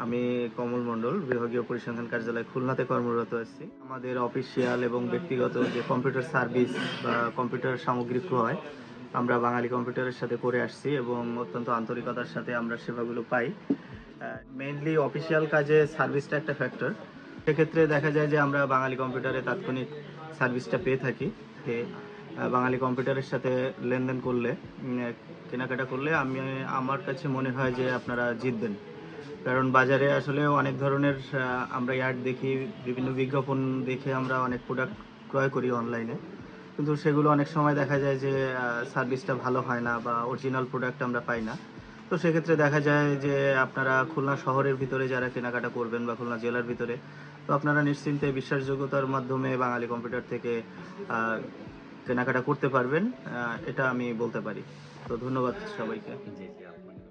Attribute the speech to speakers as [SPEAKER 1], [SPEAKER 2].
[SPEAKER 1] আমি কমল মণ্ডল, বিভাগীয় পরিসংখ্যান কার্যালয় খুলনাতে কর্মরত আছি। আমাদের অফিসিয়াল এবং ব্যক্তিগত যে কম্পিউটার সার্ভিস বা কম্পিউটার সামগ্রী ক্রয় আমরা বাঙালি কম্পিউটারের সাথে করে আসছি এবং অত্যন্ত আন্তরিকতার সাথে আমরা সেবাগুলো পাই। মেইনলি অফিসিয়াল কাজে সার্ভিসটা একটা ফ্যাক্টর। সেক্ষেত্রে দেখা যায় যে আমরা বাঙালি কম্পিউটারে তাৎক্ষণিক সার্ভিসটা পেয়ে থাকি। বাঙালি কম্পিউটারের সাথে লেনদেন করলে, কেনাকাটা করলে আমার কাছে মনে হয় যে আপনারা জিতবেন। কারণ বাজারে আসলে অনেক ধরনের আমরা অ্যাড দেখি, বিভিন্ন বিজ্ঞাপন দেখে আমরা অনেক প্রোডাক্ট ক্রয় করি অনলাইনে, কিন্তু সেগুলো অনেক সময় দেখা যায় যে সার্ভিসটা ভালো হয় না বা অরিজিনাল প্রোডাক্ট আমরা পাই না। তো সেক্ষেত্রে দেখা যায় যে আপনারা খুলনা শহরের ভিতরে যারা কেনাকাটা করবেন বা খুলনা জেলার ভিতরে, তো আপনারা নিশ্চিন্তে বিশ্বাসযোগ্যতার মাধ্যমে বাঙালি কম্পিউটার থেকে কেনাকাটা করতে পারবেন, এটা আমি বলতে পারি। তো ধন্যবাদ সবাইকে।
[SPEAKER 2] জি, জি আপনাকে।